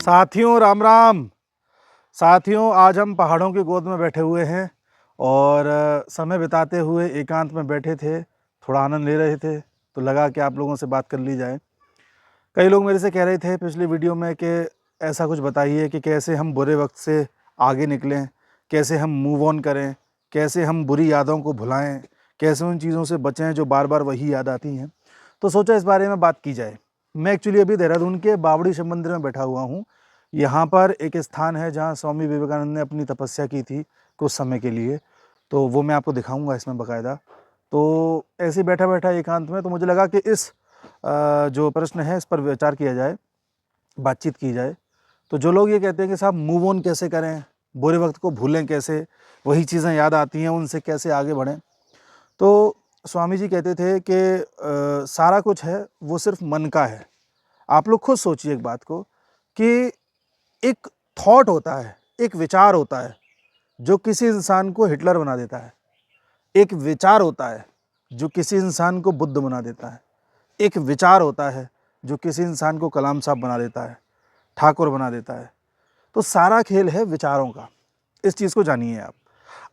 साथियों राम राम। साथियों, आज हम पहाड़ों की गोद में बैठे हुए हैं और समय बिताते हुए एकांत में बैठे थे, थोड़ा आनंद ले रहे थे, तो लगा कि आप लोगों से बात कर ली जाए। कई लोग मेरे से कह रहे थे पिछली वीडियो में कि ऐसा कुछ बताइए कि कैसे हम बुरे वक्त से आगे निकलें, कैसे हम मूव ऑन करें, कैसे हम बुरी यादों को भुलाएं, कैसे उन चीज़ों से बचें जो बार बार वही याद आती हैं। तो सोचा इस बारे में बात की जाए। मैं एक्चुअली अभी देहरादून के बावड़ी शिव मंदिर में बैठा हुआ हूँ। यहाँ पर एक स्थान है जहाँ स्वामी विवेकानंद ने अपनी तपस्या की थी कुछ समय के लिए, तो वो मैं आपको दिखाऊंगा इसमें बाकायदा। तो ऐसे ही बैठा बैठा एकांत में तो मुझे लगा कि इस जो प्रश्न है इस पर विचार किया जाए, बातचीत की जाए। तो जो लोग ये कहते हैं कि साहब मूव ऑन कैसे करें, बुरे वक्त को भूलें कैसे, वही चीज़ें याद आती हैं उनसे कैसे आगे बढ़ें, तो स्वामी जी कहते थे कि सारा कुछ है वो सिर्फ मन का है। आप लोग खुद सोचिए एक बात को कि एक थॉट होता है, एक विचार होता है जो किसी इंसान को हिटलर बना देता है। एक विचार होता है जो किसी इंसान को बुद्ध बना देता है। एक विचार होता है जो किसी इंसान को कलाम साहब बना देता है, ठाकुर बना देता है। तो सारा खेल है विचारों का। इस चीज़ को जानिए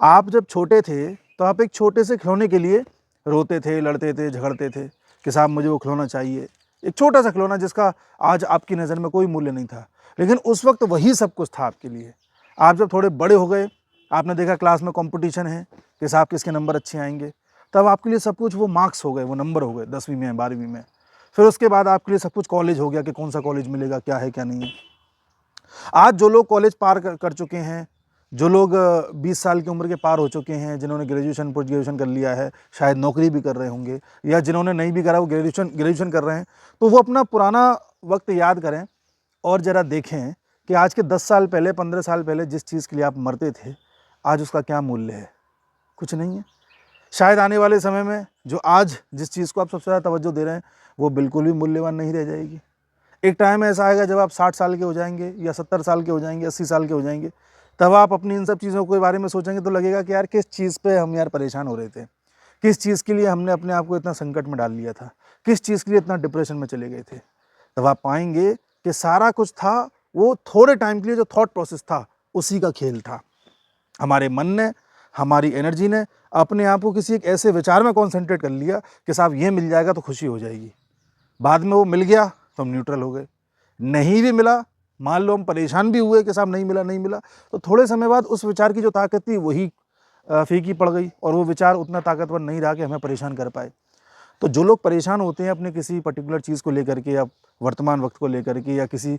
आप जब छोटे थे तो आप एक छोटे से खिलौने के लिए रोते थे, लड़ते थे, झगड़ते थे कि साहब मुझे वो खिलौना चाहिए। एक छोटा सा खिलौना जिसका आज आपकी नज़र में कोई मूल्य नहीं था, लेकिन उस वक्त वही सब कुछ था आपके लिए। आप जब थोड़े बड़े हो गए, आपने देखा क्लास में कंपटीशन है कि साहब किसके नंबर अच्छे आएंगे, तब आपके लिए सब कुछ वो मार्क्स हो गए, वो नंबर हो गए 10वीं में, 12वीं में। फिर उसके बाद आपके लिए सब कुछ कॉलेज हो गया कि कौन सा कॉलेज मिलेगा, क्या है क्या नहीं है। आज जो लोग कॉलेज पार कर चुके हैं, जो लोग 20 साल की उम्र के पार हो चुके हैं, जिन्होंने ग्रेजुएशन पोस्ट ग्रेजुएशन कर लिया है, शायद नौकरी भी कर रहे होंगे, या जिन्होंने नहीं भी करा वो ग्रेजुएशन कर रहे हैं, तो वो अपना पुराना वक्त याद करें और ज़रा देखें कि आज के 10 साल पहले, 15 साल पहले जिस चीज़ के लिए आप मरते थे, आज उसका क्या मूल्य है? कुछ नहीं है। शायद आने वाले समय में जो आज जिस चीज़ को आप सबसे ज़्यादा तवज्जो दे रहे हैं, वो बिल्कुल भी मूल्यवान नहीं रह जाएगी। एक टाइम ऐसा आएगा जब आप 60 साल के हो जाएंगे, या 70 साल के हो जाएंगे, 80 साल के हो जाएंगे, तब आप अपनी इन सब चीज़ों के बारे में सोचेंगे तो लगेगा कि यार किस चीज़ पे हम यार परेशान हो रहे थे, किस चीज़ के लिए हमने अपने आप को इतना संकट में डाल लिया था, किस चीज़ के लिए इतना डिप्रेशन में चले गए थे। तब आप पाएंगे कि सारा कुछ था वो थोड़े टाइम के लिए जो थॉट प्रोसेस था उसी का खेल था। हमारे मन ने, हमारी एनर्जी ने अपने आप को किसी एक ऐसे विचार में कॉन्सेंट्रेट कर लिया कि साहब ये मिल जाएगा तो खुशी हो जाएगी। बाद में वो मिल गया तो हम न्यूट्रल हो गए, नहीं भी मिला, मान लो हम परेशान भी हुए कि साहब नहीं मिला नहीं मिला, तो थोड़े समय बाद उस विचार की जो ताकत थी वही फीकी पड़ गई और वो विचार उतना ताकतवर नहीं रहा कि हमें परेशान कर पाए। तो जो लोग परेशान होते हैं अपने किसी पर्टिकुलर चीज़ को लेकर के, या वर्तमान वक्त को लेकर के, या किसी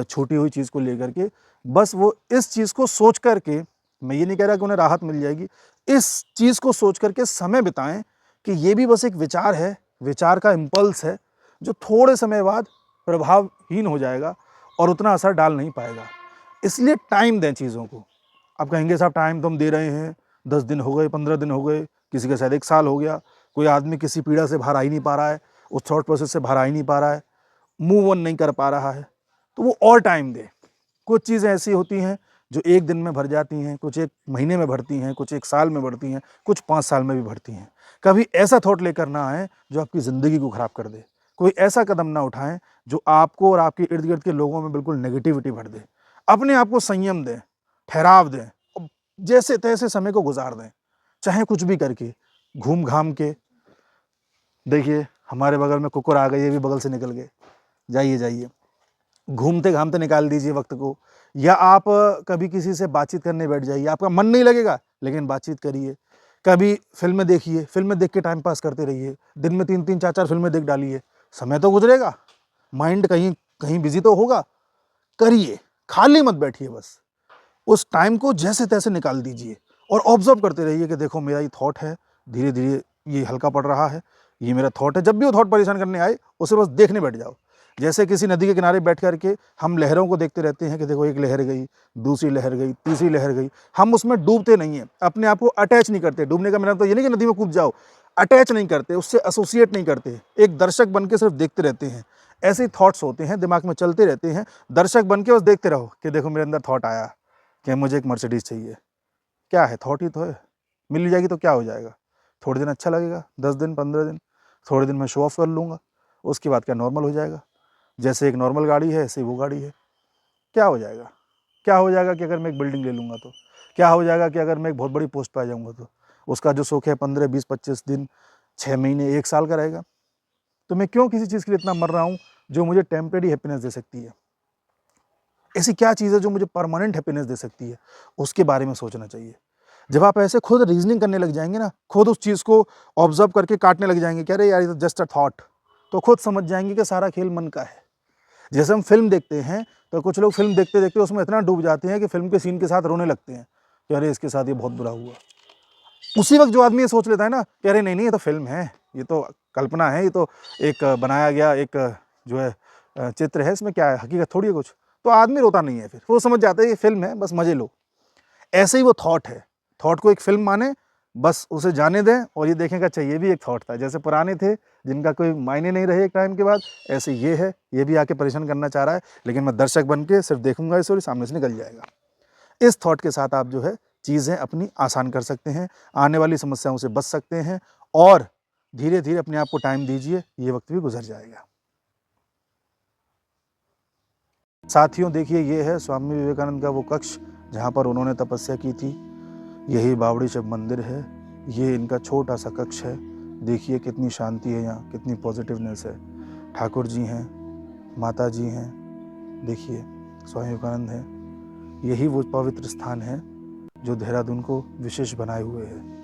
छोटी हुई चीज़ को लेकर के, बस वो इस चीज़ को सोच करके, मैं ये नहीं कह रहा कि उन्हें राहत मिल जाएगी, इस चीज़ को सोच करके समय बिताएं कि ये भी बस एक विचार है, विचार का इम्पल्स है जो थोड़े समय बाद प्रभावहीन हो जाएगा और उतना असर डाल नहीं पाएगा। इसलिए टाइम दें चीज़ों को। आप कहेंगे साहब टाइम तो हम दे रहे हैं, 10 दिन हो गए, 15 दिन हो गए, किसी का शायद 1 साल हो गया, कोई आदमी किसी पीड़ा से बाहर आ ही नहीं पा रहा है, उस थॉट प्रोसेस से बाहर आ ही नहीं पा रहा है, मूव ऑन नहीं कर पा रहा है, तो वो और टाइम दे। कुछ चीज़ें ऐसी होती हैं जो 1 दिन में भर जाती हैं, कुछ 1 महीने में भरती हैं, कुछ 1 साल में भरती हैं, कुछ 5 साल में भी भरती हैं। कभी ऐसा थॉट लेकर ना आएँ जो आपकी ज़िंदगी को ख़राब कर दे। कोई ऐसा कदम ना उठाएँ जो आपको और आपके इर्द-गिर्द के लोगों में बिल्कुल नेगेटिविटी भर दे। अपने आप को संयम दें, ठहराव दें, और जैसे-तैसे समय को गुज़ार दें, चाहे कुछ भी करके, घूम-घाम के। देखिए हमारे बगल में कुकुर आ गए, ये भी बगल से निकल गए। जाइए, घूमते-घामते निकाल दीजिए वक्त को, या आप कभी किसी से बातचीत करने बैठ जाइए। आपका मन नहीं लगेगा लेकिन बातचीत करिए। कभी फ़िल्में देखिए, फ़िल्में देख के टाइम पास करते रहिए। दिन में 3-3 4-4 फ़िल्में देख डालिए, समय तो गुजरेगा, माइंड कहीं कहीं बिज़ी तो होगा। करिए, खाली मत बैठिए बस। उस टाइम को जैसे-तैसे निकाल दीजिए और ऑब्ज़र्व करते रहिए कि देखो मेरा ये थॉट है, धीरे-धीरे ये हल्का पड़ रहा है, ये मेरा थॉट है। जब भी वो थॉट परेशान करने आए, उसे बस देखने बैठ जाओ। जैसे किसी नदी के किनारे बैठ कर के हम लहरों को देखते रहते हैं कि देखो एक लहर गई, दूसरी लहर गई, तीसरी लहर गई। हम उसमें डूबते नहीं हैं, अपने आप को अटैच नहीं करते। डूबने का मतलब तो ये नहीं कि नदी में कूद जाओ, अटैच नहीं करते, उससे एसोसिएट नहीं करते। एक दर्शक बन के सिर्फ देखते रहते हैं। ऐसे ही थॉट्स होते हैं, दिमाग में चलते रहते हैं। दर्शक बन के बस देखते रहो कि देखो मेरे अंदर थॉट आया कि मुझे एक मर्सिडीज़ चाहिए। क्या है, थॉट ही तो है। मिल जाएगी तो क्या हो जाएगा? थोड़े दिन अच्छा लगेगा, 10 दिन, 15 दिन, थोड़े दिन मैं शो ऑफ कर लूँगा, उसके बाद क्या नॉर्मल हो जाएगा। जैसे एक नॉर्मल गाड़ी है, ऐसे ही वो गाड़ी है। क्या हो जाएगा? क्या हो जाएगा कि अगर मैं एक बिल्डिंग ले लूँगा तो? क्या हो जाएगा कि अगर मैं एक बहुत बड़ी पोस्ट पे आ जाऊँगा तो? उसका जो सुख है 15, 20, 25 दिन, 6 महीने, 1 साल का रहेगा। तो मैं क्यों किसी चीज़ के लिए इतना मर रहा हूँ जो मुझे टेम्परेरी हैप्पीनेस दे सकती है? ऐसी क्या चीज़ है जो मुझे परमानेंट हैप्पीनेस दे सकती है? उसके बारे में सोचना चाहिए। जब आप ऐसे खुद रीज़निंग करने लग जाएँगे ना, खुद उस चीज़ को ऑब्ज़र्व करके काटने लग जाएँगे कि अरे यार, ये तो जस्ट अ थॉट, तो खुद समझ जाएँगे कि सारा खेल मन का है। जैसे हम फ़िल्म देखते हैं, तो कुछ लोग फ़िल्म देखते-देखते उसमें इतना डूब जाते हैं कि फ़िल्म के सीन के साथ रोने लगते हैं कि अरे! इसके साथ ये बहुत बुरा हुआ। उसी वक़्त जो आदमी ये सोच लेता है ना कि अरे नहीं-नहीं, ये तो फ़िल्म है, ये तो कल्पना है, ये तो एक बनाया गया एक जो है चित्र है, इसमें क्या है, हकीकत थोड़ी है कुछ। तो आदमी रोता नहीं है फिर, वो समझ जाता है ये फ़िल्म है, बस मज़े लो। ऐसे ही वो थॉट है, थॉट को एक फ़िल्म मानें, बस उसे जाने दें और ये देखें कि अच्छा ये भी एक थॉट था। जैसे पुराने थे, जिनका कोई मायने नहीं रहे एक टाइम के बाद, ऐसे ये है, ये भी आके परेशान करना चाह रहा है, लेकिन मैं दर्शक बन के सिर्फ़ देखूँगा इसे और ये सामने से निकल जाएगा। इस थॉट के साथ आप जो है चीज़ें अपनी आसान कर सकते हैं, आने वाली समस्याओं से बच सकते हैं और धीरे-धीरे अपने आप को टाइम दीजिए, ये वक़्त भी गुज़र जाएगा। साथियों, देखिए, ये है स्वामी विवेकानंद का वो कक्ष जहाँ पर उन्होंने तपस्या की थी। यही बावड़ी शिव मंदिर है, ये इनका छोटा-सा कक्ष है। देखिए कितनी शांति है यहाँ, कितनी पॉज़िटिवनेस है। ठाकुर जी हैं, माता जी हैं, देखिए स्वामी विवेकानंद हैं। यही वो पवित्र स्थान है जो देहरादून को विशेष बनाए हुए है।